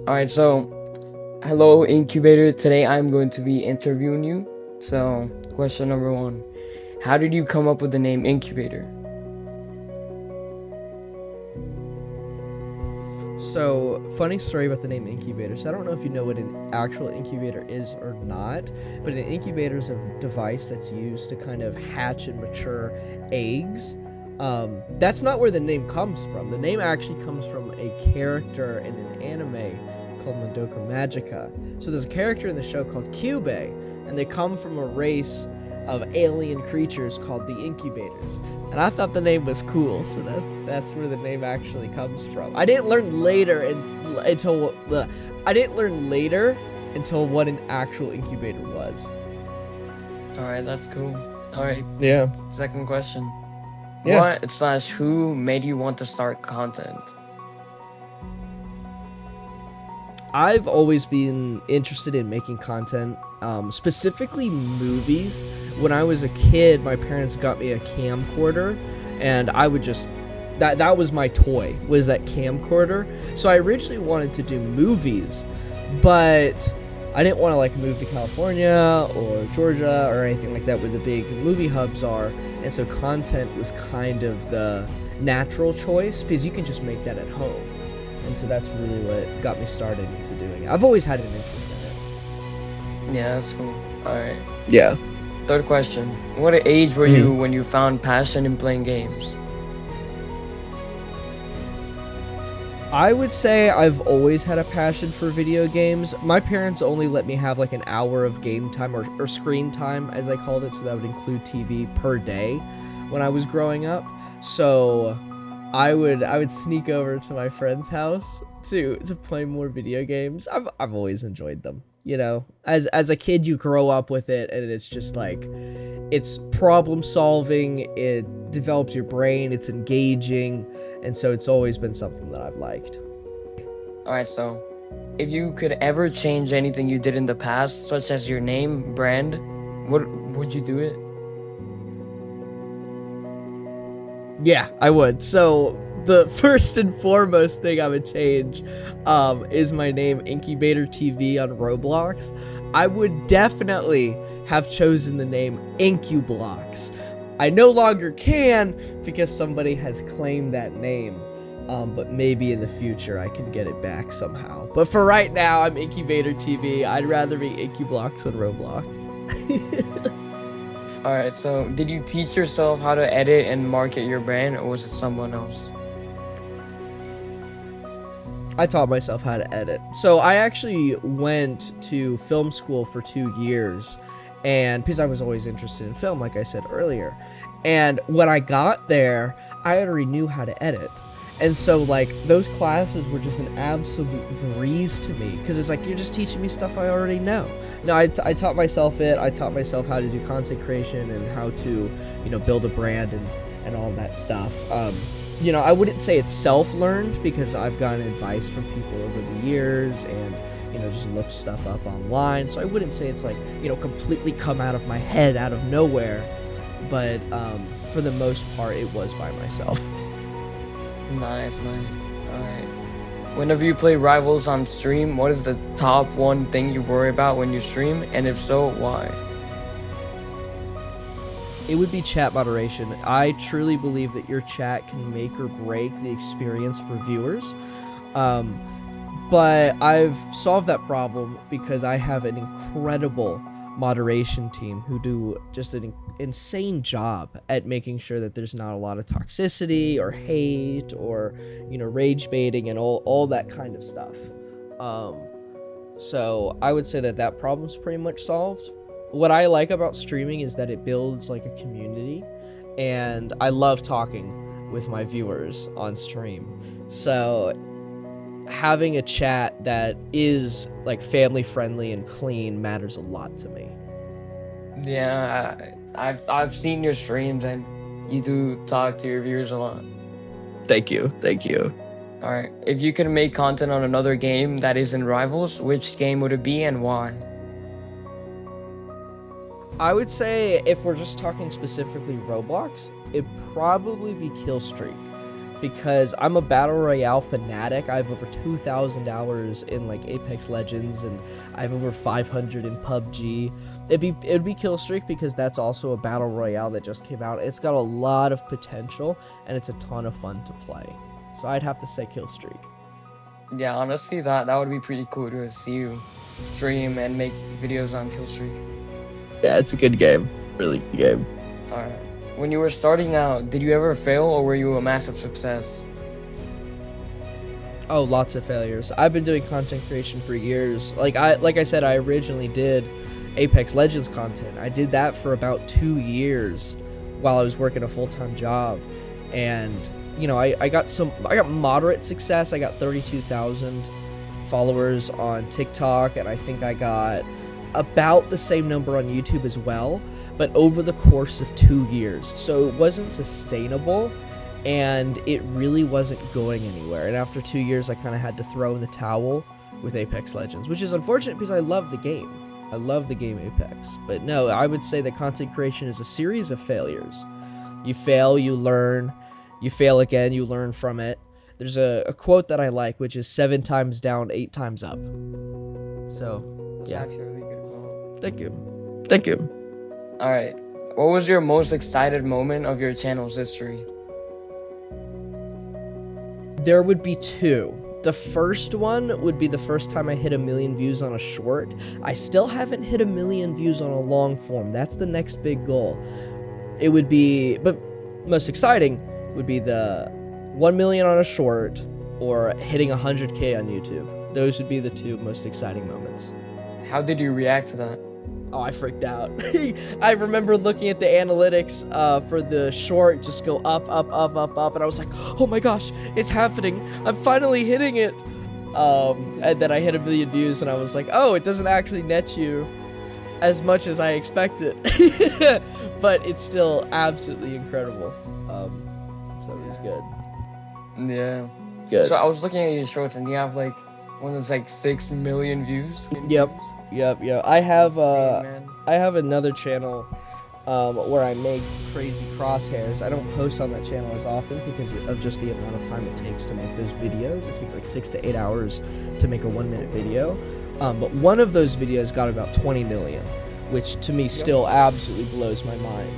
Alright, so hello, incubator. Today I'm going to be interviewing you. So, question number one: how did you come up with the name incubator? So, funny story about the name incubator. So, I don't know if you know what an actual incubator is or not, but an incubator is a device that's used to kind of hatch and mature eggs. That's not where the name comes from. The name actually comes from a character in an anime called Madoka Magica. So, there's a character in the show called Kyubey, and they come from a race of alien creatures called the incubators. And I thought the name was cool, so that's where the name actually comes from. I didn't learn later until what an actual incubator was. Alright, that's cool. Alright, Yeah. second question. Yeah. What/who made you want to start content? I've always been interested in making content, specifically movies. When I was a kid, my parents got me a camcorder, and I would just that was my toy, was that camcorder. So I originally wanted to do movies, but I didn't want to like move to California or Georgia or anything like that where the big movie hubs are, and so content was kind of the natural choice because you can just make that at home. And so that's really what got me started into doing it. I've always had an interest in Yeah, that's cool. Alright. it. Yeah. Third question: what age were you when you found passion in playing games? I would say I've always had a passion for video games. My parents only let me have like an hour of game time or screen time, as I called it, so that would include TV per day when I was growing up. So I would sneak over to my friend's house to play more video games. I've always enjoyed them. You know, as a kid, you grow up with it, and it's just like it's problem solving. It develops your brain. It's engaging, and so it's always been something that I've liked. Alright, so if you could ever change anything you did in the past, such as your name, brand, would you do it? Yeah, I would. So the first and foremost thing I would change is my name, Incubator TV on Roblox. I would definitely have chosen the name Incublox. I no longer can because somebody has claimed that name, but maybe in the future I can get it back somehow. But for right now, I'm Incubator TV. I'd rather be Incublox on Roblox. Alright, so did you teach yourself how to edit and market your brand, or was it someone else? I taught myself how to edit. So I actually went to film school for 2 years, and because I was always interested in film, like I said earlier. And when I got there, I already knew how to edit. And so like those classes were just an absolute breeze to me because it's like you're just teaching me stuff I already know. No, I taught myself it. I taught myself how to do content creation and how to, build a brand and all that stuff. I wouldn't say it's self-learned because I've gotten advice from people over the years and, just looked stuff up online. So I wouldn't say it's like, completely come out of my head out of nowhere. But for the most part, it was by myself. Nice. Alright. Whenever you play Rivals on stream, what is the top one thing you worry about when you stream? And if so, why? It would be chat moderation. I truly believe that your chat can make or break the experience for viewers. But I've solved that problem because I have an incredible moderation team who do just an insane job at making sure that there's not a lot of toxicity or hate or rage baiting and all that kind of stuff. So I would say that problem's pretty much solved. What I like about streaming is that it builds like a community, and I love talking with my viewers on stream. So having a chat that is like family friendly and clean matters a lot to me. Yeah, I've seen your streams and you do talk to your viewers a lot. Thank you. Alright, if you could make content on another game that isn't Rivals, which game would it be and why? I would say if we're just talking specifically Roblox, it'd probably be Kill Streak. because I'm a battle royale fanatic. I have over 2,000 hours in like Apex Legends, and I have over 500 in PUBG. It'd be Kill Streak because that's also a battle royale that just came out. It's got a lot of potential and it's a ton of fun to play. So I'd have to say Kill Streak. Yeah, honestly, that would be pretty cool to see you stream and make videos on Killstreak. Yeah, it's a good game. Really good game. Alright. When you were starting out, did you ever fail or were you a massive success? Oh, lots of failures. I've been doing content creation for years. Like I said, I originally did Apex Legends content. I did that for about 2 years while I was working a full-time job. And, you know, I got moderate success. I got 32,000 followers on TikTok, and I think I got about the same number on YouTube as well, but over the course of 2 years. So it wasn't sustainable, and it really wasn't going anywhere. And after 2 years, I kind of had to throw in the towel with Apex Legends, which is unfortunate because I love the game. I love the game Apex. But no, I would say that content creation is a series of failures. You fail, you learn, you fail again, you learn from it. There's a quote that I like, which is 7 times down, 8 times up. So, That's yeah. actually a really good quote. Thank you. Thank you. Alright. What was your most excited moment of your channel's history? There would be 2. The first one would be the first time I hit 1 million views on a short. I still haven't hit 1 million views on a long form. That's the next big goal. It would be, but most exciting would be the 1 million on a short or hitting 100K on YouTube. Those would be the 2 most exciting moments. How did you react to that? Oh, I freaked out. I remember looking at the analytics for the short just go up, up, up, up, up, and I was like, oh my gosh, it's happening. I'm finally hitting it. And then I hit 1 million views, and I was like, oh, it doesn't actually net you as much as I expected. But it's still absolutely incredible. So it was good. Yeah. Good. So I was looking at your shorts and you have like one that's like 6 million views. Yep. I have Man. I have another channel where I make crazy crosshairs. I don't post on that channel as often because of just the amount of time it takes to make those videos. It takes like 6 to 8 hours to make a 1-minute video. But one of those videos got about 20 million, which to me still absolutely blows my mind.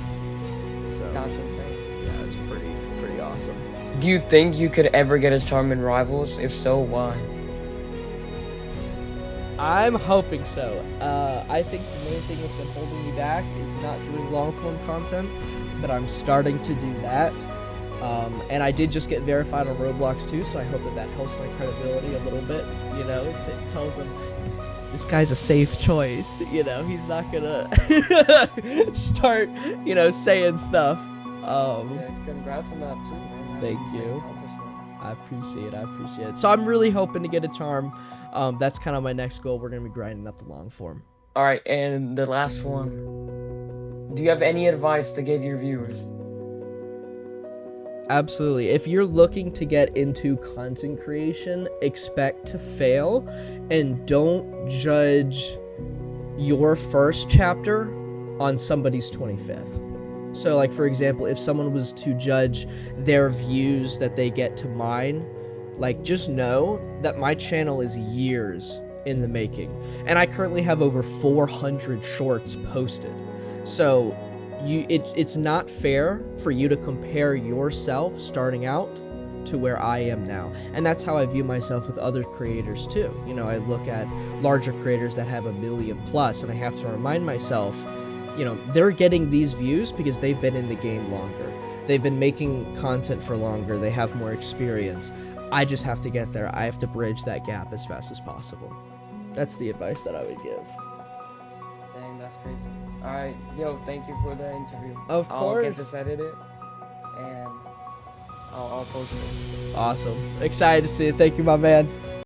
So That's insane. yeah, it's pretty awesome. Do you think you could ever get a charm in Rivals? If so, why? I'm hoping so. I think the main thing that's been holding me back is not doing long-form content, but I'm starting to do that. And I did just get verified on Roblox too, so I hope that helps my credibility a little bit. You know, it tells them this guy's a safe choice. You know, he's not gonna start, you know, saying stuff. Yeah, congrats on that too, man. That's Thank an insane you. accomplishment. I appreciate it. So I'm really hoping to get a charm. That's kind of my next goal. We're gonna be grinding up the long form. All right, and the last one. Do you have any advice to give your viewers? Absolutely. If you're looking to get into content creation, expect to fail and don't judge your first chapter on somebody's 25th. So like, for example, if someone was to judge their views that they get to mine, like, just know that my channel is years in the making, and I currently have over 400 shorts posted. So it's not fair for you to compare yourself starting out to where I am now. And that's how I view myself with other creators too. You know, I look at larger creators that have 1 million plus, and I have to remind myself, you know, they're getting these views because they've been in the game longer. They've been making content for longer. They have more experience. I just have to get there. I have to bridge that gap as fast as possible. That's the advice that I would give. Dang, that's crazy. All right, yo, thank you for the interview. Of I'll get course. this edited, and I'll post it. Awesome. Excited to see it. Thank you, my man.